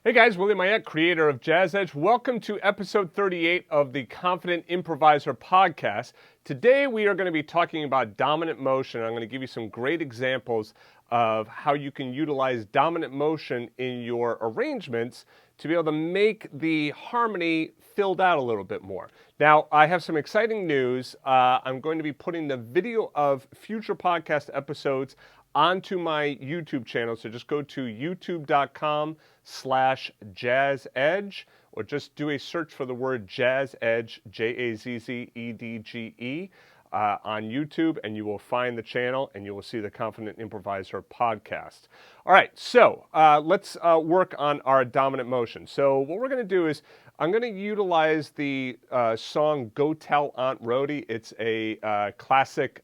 Hey guys, Willie Mayette, creator of JAZZEDGE. Welcome to episode 38 of the Confident Improviser Podcast. Today we are going to be talking about dominant motion. I'm going to give you some great examples of how you can utilize dominant motion in your arrangements to be able to make the harmony filled out a little bit more. Now, I have some exciting news. I'm going to be putting the video of future podcast episodes onto my YouTube channel. So just go to youtube.com/JAZZEDGE or just do a search for the word JAZZEDGE, JAZZEDGE, on YouTube, and you will find the channel and you will see the Confident Improviser Podcast. All right, so let's work on our dominant motion. So what we're going to do is I'm going to utilize the song Go Tell Aunt Rhody. It's a classic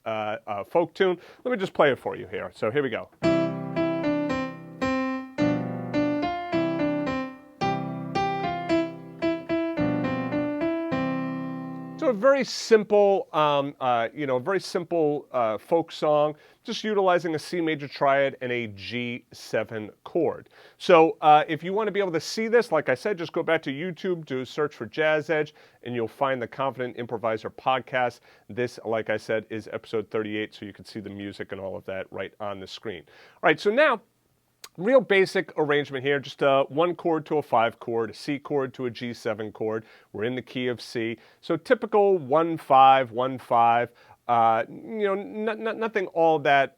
folk tune. Let me just play it for you here. So here we go. So a very simple, folk song, just utilizing a C major triad and a G7 chord. So if you want to be able to see this, like I said, just go back to YouTube, do a search for JAZZEDGE, and you'll find the Confident Improviser Podcast. This, like I said, is episode 38, so you can see the music and all of that right on the screen. All right, so now, real basic arrangement here, just a 1 chord to a 5 chord, a C chord to a G7 chord. We're in the key of C. So typical 1-5, 1-5. Nothing all that,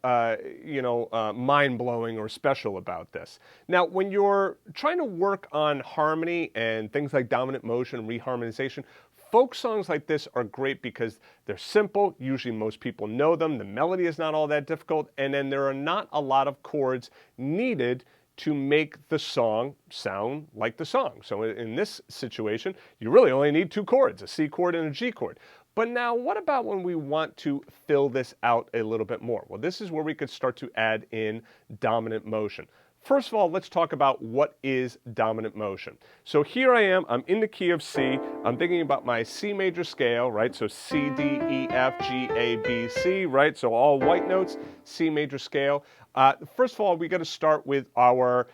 mind-blowing or special about this. Now, when you're trying to work on harmony and things like dominant motion, reharmonization, folk songs like this are great because they're simple. Usually most people know them. The melody is not all that difficult. And then there are not a lot of chords needed to make the song sound like the song. So in this situation, you really only need 2 chords, a C chord and a G chord. But now what about when we want to fill this out a little bit more? Well, this is where we could start to add in dominant motion. First of all, let's talk about what is dominant motion. So here I am, I'm in the key of C, I'm thinking about my C major scale, right? So C, D, E, F, G, A, B, C, right? So all white notes, C major scale. First of all, we got to start with our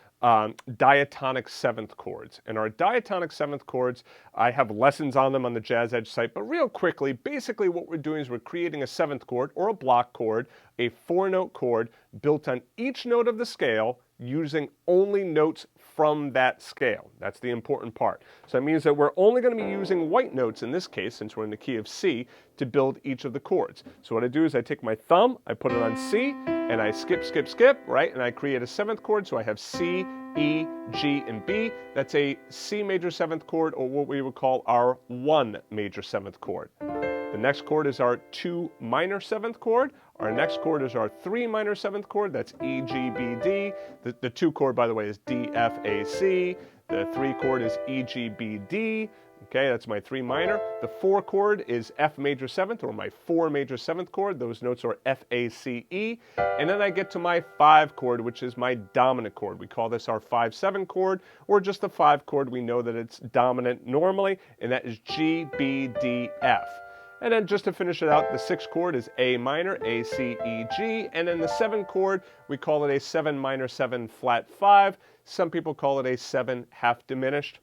diatonic 7th chords. And our diatonic 7th chords, I have lessons on them on the JAZZEDGE site, but real quickly, basically what we're doing is we're creating a 7th chord or a block chord, a 4-note chord built on each note of the scale using only notes from that scale. That's the important part. So that means that we're only going to be using white notes in this case, since we're in the key of C, to build each of the chords. So what I do is I take my thumb, I put it on C, and I skip, right? And I create a 7th chord, so I have C, E, G, and B. That's a C major 7th chord, or what we would call our 1 major 7th chord. The next chord is our 2 minor 7th chord. Our next chord is our 3 minor 7th chord. That's E, G, B, D. The 2 chord, by the way, is D, F, A, C. The 3 chord is E, G, B, D. Okay, that's my 3 minor. The 4 chord is F major 7th, or my 4 major 7th chord. Those notes are F, A, C, E. And then I get to my 5 chord, which is my dominant chord. We call this our 5-7 chord, or just the 5 chord. We know that it's dominant normally, and that is G, B, D, F. And then just to finish it out, the 6th chord is A minor, A, C, E, G. And then the 7 chord, we call it a 7 minor 7 flat 5. Some people call it a 7 half diminished.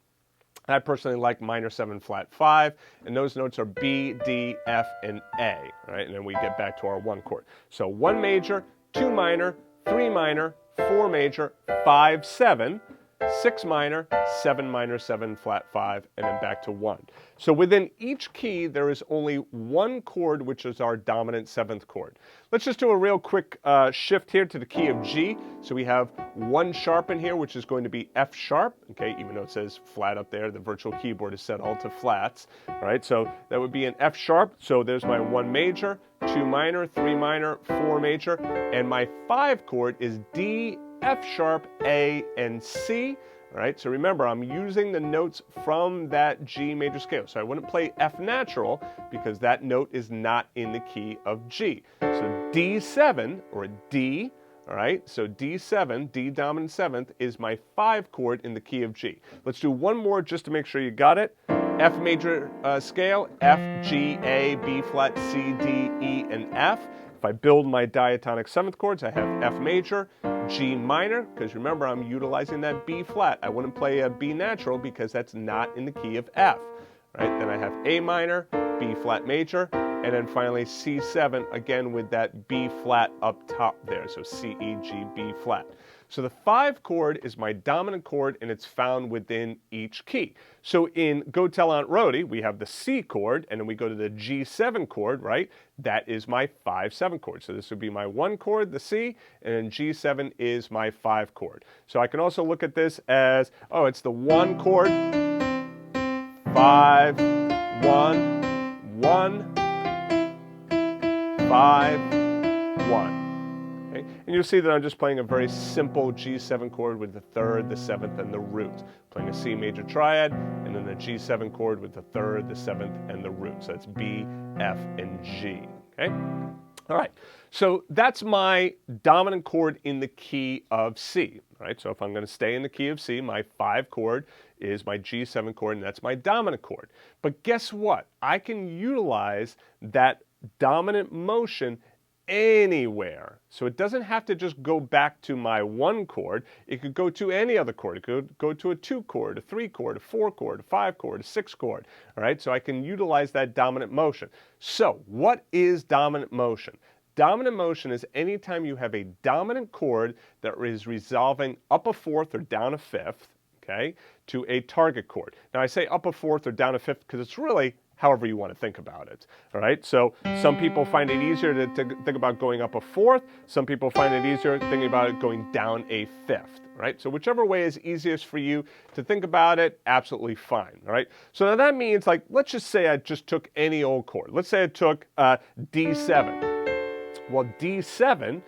I personally like minor 7 flat 5. And those notes are B, D, F, and A. Right? And then we get back to our 1 chord. So 1 major, 2 minor, 3 minor, 4 major, 5, 7. 6 minor, 7 minor 7 flat 5, and then back to 1. So within each key, there is only 1 chord, which is our dominant 7th chord. Let's just do a real quick shift here to the key of G. So we have 1 sharp in here, which is going to be F sharp, okay, even though it says flat up there, the virtual keyboard is set all to flats, all right? So that would be an F sharp, so there's my 1 major, 2 minor, 3 minor, 4 major, and my 5 chord is D, F sharp, A, and C. All right, so remember, I'm using the notes from that G major scale. So I wouldn't play F natural because that note is not in the key of G. So D7, or D, all right, so D7, D dominant 7th, is my 5 chord in the key of G. Let's do one more just to make sure you got it. F major scale, F, G, A, B flat, C, D, E, and F. If I build my diatonic 7th chords, I have F major, G minor, because remember I'm utilizing that B flat. I wouldn't play a B natural because that's not in the key of F, right? Then I have A minor, B flat major, and then finally C7, again with that B flat up top there, so C, E, G, B flat. So the 5 chord is my dominant chord, and it's found within each key. So in Go Tell Aunt Rhody, we have the C chord, and then we go to the G7 chord, right? That is my 5-7 chord. So this would be my 1 chord, the C, and then G7 is my 5 chord. So I can also look at this as, oh, it's the 1 chord, 5, 1, 1, 5, 1. Okay? And you'll see that I'm just playing a very simple G7 chord with the 3rd, the 7th, and the root. Playing a C major triad, and then the G7 chord with the 3rd, the 7th, and the root. So that's B, F, and G. Okay? All right. So that's my dominant chord in the key of C. Right? So if I'm going to stay in the key of C, my 5 chord is my G7 chord, and that's my dominant chord. But guess what? I can utilize that dominant motion anywhere. So it doesn't have to just go back to my 1 chord. It could go to any other chord. It could go to a 2 chord, a 3 chord, a 4 chord, a 5 chord, a 6 chord. All right, so I can utilize that dominant motion. So what is dominant motion? Dominant motion is anytime you have a dominant chord that is resolving up a 4th or down a 5th, okay, to a target chord. Now I say up a 4th or down a 5th because it's really however you want to think about it, all right? So some people find it easier to think about going up a 4th. Some people find it easier thinking about it going down a 5th, right? So whichever way is easiest for you to think about it, absolutely fine, all right? So now that means, like, let's just say I just took any old chord. Let's say I took D7. Well, D7,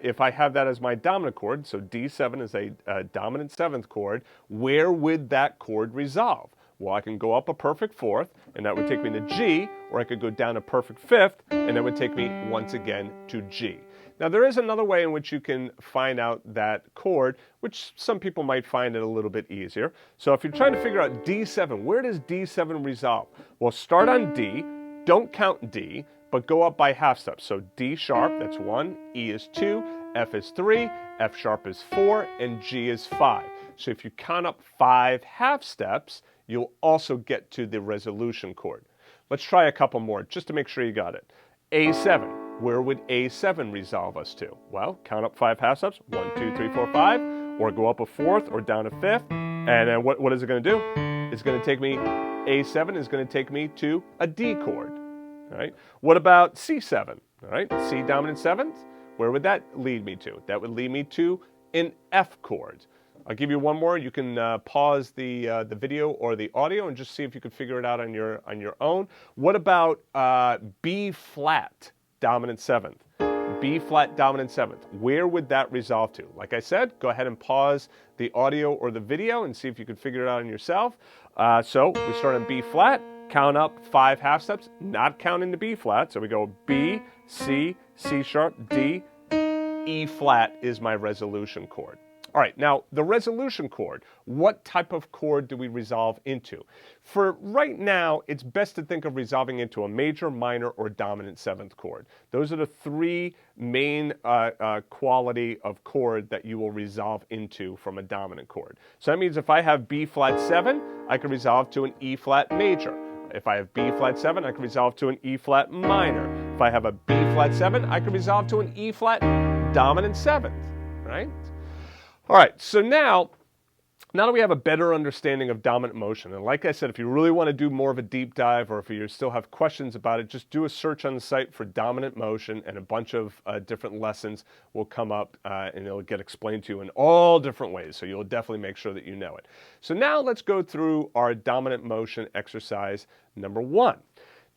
if I have that as my dominant chord, so D7 is a dominant 7th chord, where would that chord resolve? Well, I can go up a perfect 4th, and that would take me to G, or I could go down a perfect 5th, and that would take me once again to G. Now, there is another way in which you can find out that chord, which some people might find it a little bit easier. So if you're trying to figure out D7, where does D7 resolve? Well, start on D, don't count D, but go up by half steps. So D sharp, that's 1, E is 2, F is 3, F sharp is 4, and G is 5. So if you count up 5 half steps, you'll also get to the resolution chord. Let's try a couple more just to make sure you got it. A7, where would A7 resolve us to? Well, count up 5 half steps, 1, 2, 3, 4, 5, or go up a 4th or down a 5th, and then what is it going to do? It's going to take me, A7 is going to take me to a D chord. All right. What about C7? All right, C dominant 7th, where would that lead me to? That would lead me to an F chord. I'll give you one more. You can pause the video or the audio and just see if you can figure it out on your own. What about B flat dominant 7th? B flat dominant 7th. Where would that resolve to? Like I said, go ahead and pause the audio or the video and see if you can figure it out on yourself. So we start on B flat, count up 5 half steps, not counting the B flat. So we go B, C, C sharp, D, E flat is my resolution chord. All right, now the resolution chord, what type of chord do we resolve into? For right now, it's best to think of resolving into a major, minor, or dominant 7th chord. Those are the 3 main quality of chord that you will resolve into from a dominant chord. So that means if I have B flat 7, I can resolve to an E flat major. If I have B flat 7, I can resolve to an E flat minor. If I have a B flat 7, I can resolve to an E flat dominant 7th, right? All right, so now that we have a better understanding of dominant motion, and like I said, if you really want to do more of a deep dive or if you still have questions about it, just do a search on the site for dominant motion and a bunch of different lessons will come up and it'll get explained to you in all different ways, so you'll definitely make sure that you know it. So now let's go through our dominant motion exercise number 1.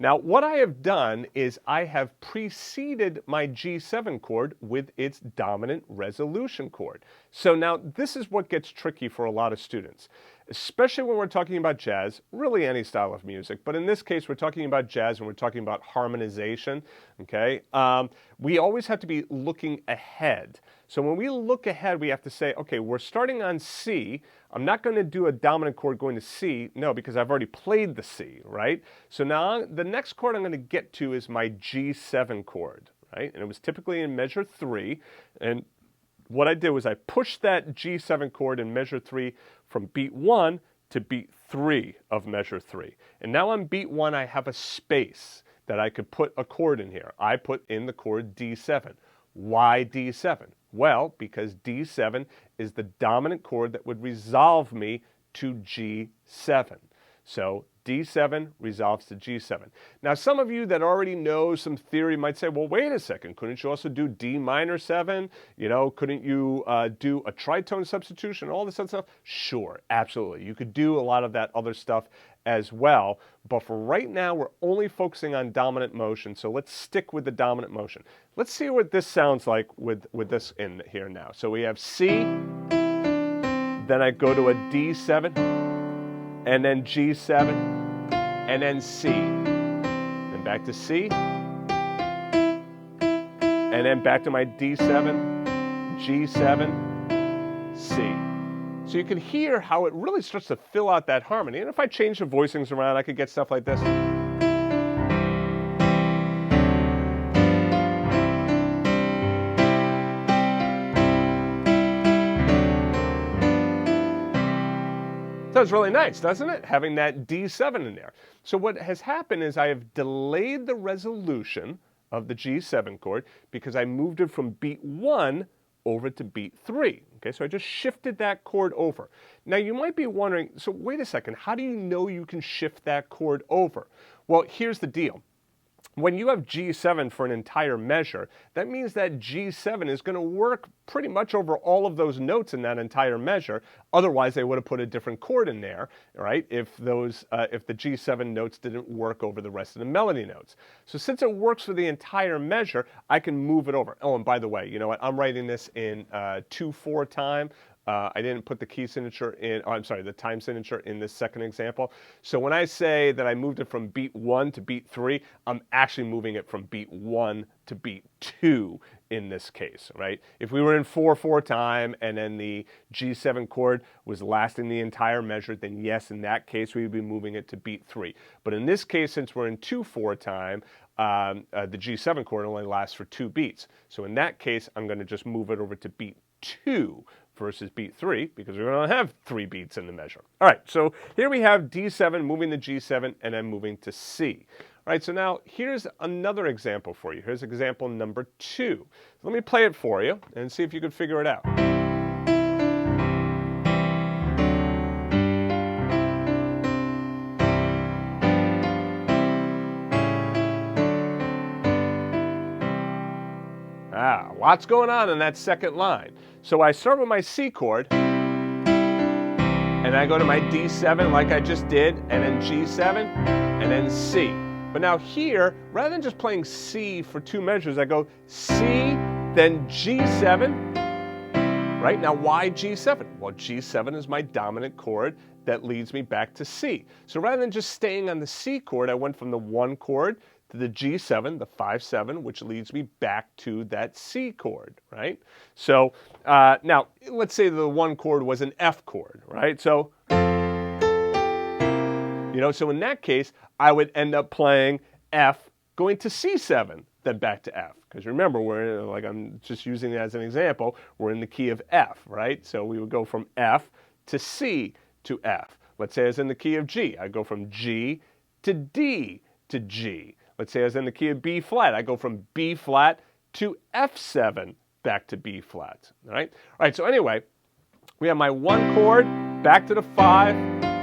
Now, what I have done is I have preceded my G7 chord with its dominant resolution chord. So now this is what gets tricky for a lot of students, especially when we're talking about jazz, really any style of music, but in this case we're talking about jazz and we're talking about harmonization, okay? We always have to be looking ahead. So when we look ahead, we have to say, okay, we're starting on C. I'm not going to do a dominant chord going to C, no, because I've already played the C, right? So now the next chord I'm going to get to is my G7 chord, right? And it was typically in measure 3, and what I did was I pushed that G7 chord in measure 3 from beat 1 to beat 3 of measure 3. And now on beat 1, I have a space that I could put a chord in here. I put in the chord D7. Why D7? Well, because D7 is the dominant chord that would resolve me to G7. So D7 resolves to G7. Now, some of you that already know some theory might say, well, wait a second, couldn't you also do D minor 7? You know, couldn't you do a tritone substitution, all this other stuff? Sure, absolutely. You could do a lot of that other stuff as well. But for right now, we're only focusing on dominant motion. So let's stick with the dominant motion. Let's see what this sounds like with this in here now. So we have C, then I go to a D7, and then G7, and then C. Then back to C, and then back to my D7, G7, C. So you can hear how it really starts to fill out that harmony. And if I change the voicings around, I could get stuff like this. Sounds really nice, doesn't it? Having that D7 in there. So what has happened is I have delayed the resolution of the G7 chord because I moved it from beat 1 over to beat 3. Okay, so I just shifted that chord over. Now you might be wondering, so wait a second, how do you know you can shift that chord over? Well, here's the deal. When you have G7 for an entire measure, that means that G7 is going to work pretty much over all of those notes in that entire measure. Otherwise, they would have put a different chord in there, right? If the G7 notes didn't work over the rest of the melody notes. So since it works for the entire measure, I can move it over. Oh, and by the way, you know what? I'm writing this in 2/4 time. I didn't put the key signature in, the time signature in this second example. So when I say that I moved it from beat 1 to beat 3, I'm actually moving it from beat 1 to beat 2 in this case, right? If we were in 4/4 time and then the G7 chord was lasting the entire measure, then yes, in that case, we would be moving it to beat 3. But in this case, since we're in 2/4 time, the G7 chord only lasts for 2 beats. So in that case, I'm going to just move it over to beat 2 versus beat 3, because we're going to have 3 beats in the measure. All right, so here we have D7 moving to G7 and then moving to C. All right, so now here's another example for you. Here's example number 2. Let me play it for you and see if you can figure it out. Lots going on in that second line. So I start with my C chord, and I go to my D7 like I just did, and then G7, and then C. But now here, rather than just playing C for 2 measures, I go C, then G7, right? Now why G7? Well, G7 is my dominant chord that leads me back to C. So rather than just staying on the C chord, I went from the 1 chord to the G7, the 5/7, which leads me back to that C chord, right? So now, let's say the 1 chord was an F chord, right? So, so in that case, I would end up playing F, going to C7, then back to F. Because remember, I'm just using it as an example, we're in the key of F, right? So we would go from F to C to F. Let's say I was in the key of G. I go from G to D to G. Let's say I was in the key of B flat. I go from B flat to F7 back to B flat. All right? All right, so anyway, we have my 1 chord, back to the 5,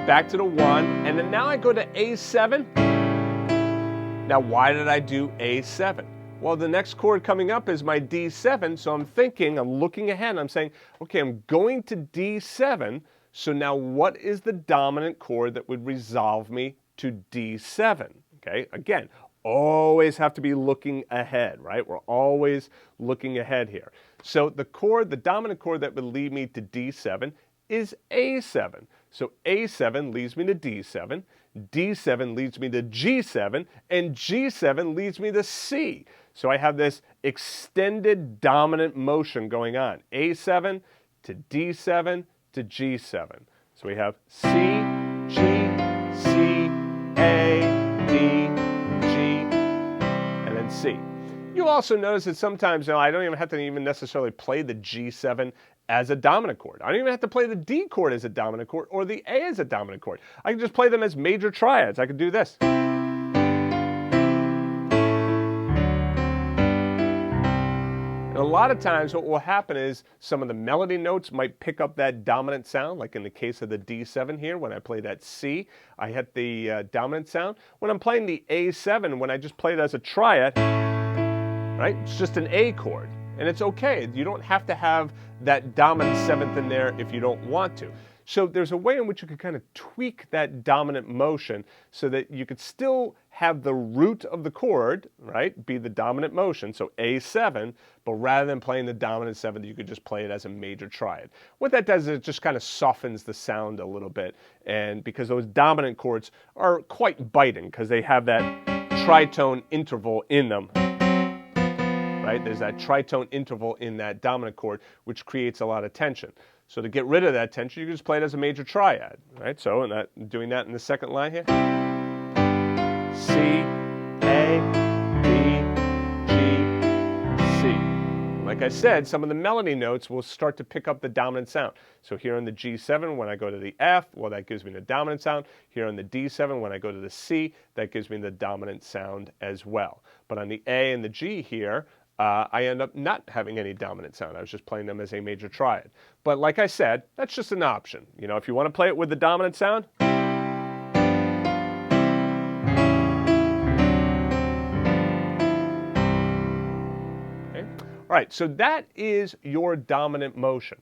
back to the 1, and then now I go to A7. Now, why did I do A7? Well, the next chord coming up is my D7, so I'm looking ahead, I'm saying, okay, I'm going to D7, so now what is the dominant chord that would resolve me to D7? Okay, again, always have to be looking ahead, right? We're always looking ahead here. So the dominant chord that would lead me to D7 is A7. So A7 leads me to D7, D7 leads me to G7, and G7 leads me to C. So I have this extended dominant motion going on. A7 to D7 to G7. So we have C, G, C, A, D, G, and then C. You also notice that sometimes I don't even have to necessarily play the G7 as a dominant chord. I don't even have to play the D chord as a dominant chord or the A as a dominant chord. I can just play them as major triads. I can do this. And a lot of times what will happen is some of the melody notes might pick up that dominant sound, like in the case of the D7 here. When I play that C, I hit the dominant sound. When I'm playing the A7, when I just play it as a triad, right, it's just an A chord. And it's okay. You don't have to have that dominant seventh in there if you don't want to. So there's a way in which you can kind of tweak that dominant motion so that you could still have the root of the chord, right, be the dominant motion, so A7, but rather than playing the dominant seventh, you could just play it as a major triad. What that does is it just kind of softens the sound a little bit, and because those dominant chords are quite biting because they have that tritone interval in them. Right? There's that tritone interval in that dominant chord, which creates a lot of tension. So to get rid of that tension, you can just play it as a major triad, right? So doing that in the second line here. C, A, D, G, C. Like I said, some of the melody notes will start to pick up the dominant sound. So here on the G7, when I go to the F, well, that gives me the dominant sound. Here on the D7, when I go to the C, that gives me the dominant sound as well. But on the A and the G here, I end up not having any dominant sound. I was just playing them as a major triad. But like I said, that's just an option. You know, if you want to play it with the dominant sound, okay. All right, so that is your dominant motion.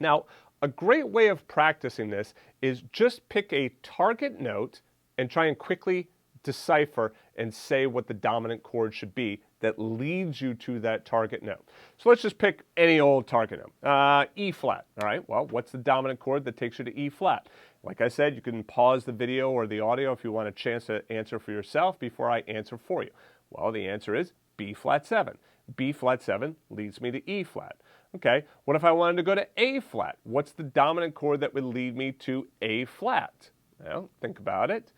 Now, a great way of practicing this is just pick a target note and try and quickly decipher and say what the dominant chord should be that leads you to that target note. So let's just pick any old target note. E flat, all right? Well, what's the dominant chord that takes you to E flat? Like I said, you can pause the video or the audio if you want a chance to answer for yourself before I answer for you. Well, the answer is B flat 7. B flat 7 leads me to E flat. Okay, what if I wanted to go to A flat? What's the dominant chord that would lead me to A flat? Well, think about it.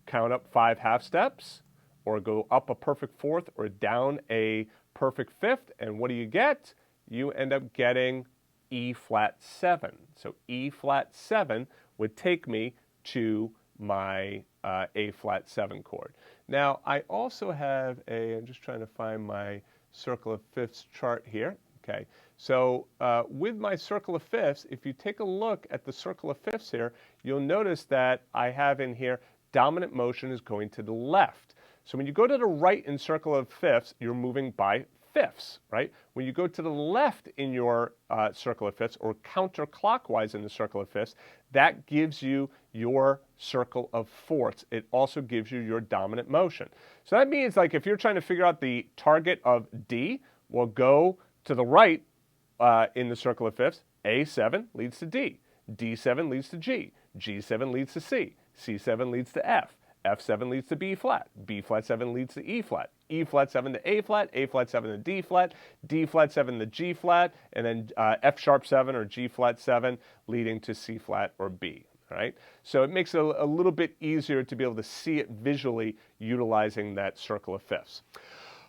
Count up 5 half steps, or go up a perfect fourth or down a perfect fifth, and what do you get? You end up getting E flat 7. So E flat 7 would take me to my A flat 7 chord. Now, I also have I'm just trying to find my circle of fifths chart here. Okay, so with my circle of fifths, if you take a look at the circle of fifths here, you'll notice that I have in here dominant motion is going to the left. So when you go to the right in circle of fifths, you're moving by fifths, right? When you go to the left in your circle of fifths, or counterclockwise in the circle of fifths, that gives you your circle of fourths. It also gives you your dominant motion. So that means, like, if you're trying to figure out the target of D, well, go to the right in the circle of fifths. A7 leads to D. D7 leads to G. G7 leads to C. C7 leads to F. F7 leads to B flat. B flat 7 leads to E flat. E flat 7 to A flat. A flat 7 to D flat. D flat 7 to G flat. And then F sharp 7 or G flat 7 leading to C flat or B. All right? So it makes it a little bit easier to be able to see it visually utilizing that circle of fifths.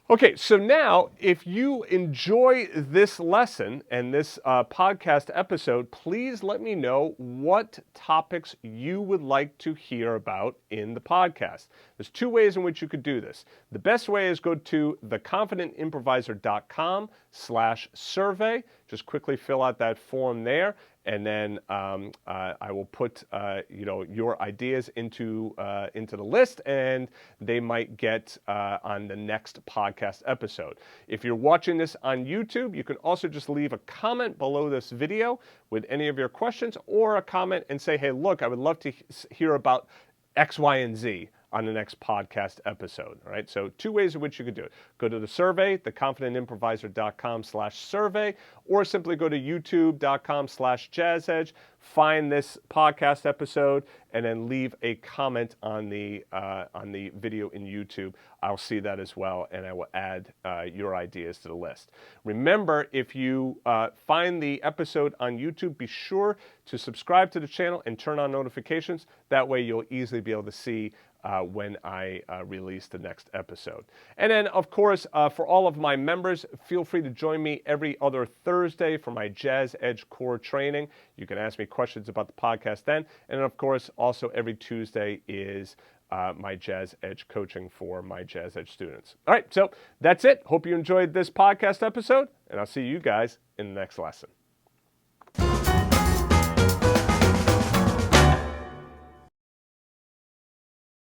Okay, so now if you enjoy this lesson and this podcast episode, please let me know what topics you would like to hear about in the podcast. There's 2 ways in which you could do this. The best way is go to theconfidentimproviser.com/survey. Just quickly fill out that form there, and then I will put your ideas into the list, and they might get on the next podcast episode. If you're watching this on YouTube, you can also just leave a comment below this video with any of your questions, or a comment and say, hey, look, I would love to hear about X, Y, and Z on the next podcast episode. All right, so 2 ways in which you could do it. Go to the survey, theconfidentimproviser.com/survey, or simply go to youtube.com/JAZZEDGE, find this podcast episode, and then leave a comment on the video in YouTube. I'll see that as well, and I will add your ideas to the list. Remember, if you find the episode on YouTube, be sure to subscribe to the channel and turn on notifications. That way you'll easily be able to see when I release the next episode. And then, of course, for all of my members, feel free to join me every other Thursday for my JAZZEDGE core training. You can ask me questions about the podcast then. And, of course, also every Tuesday is my JAZZEDGE coaching for my JAZZEDGE students. All right, so that's it. Hope you enjoyed this podcast episode, and I'll see you guys in the next lesson.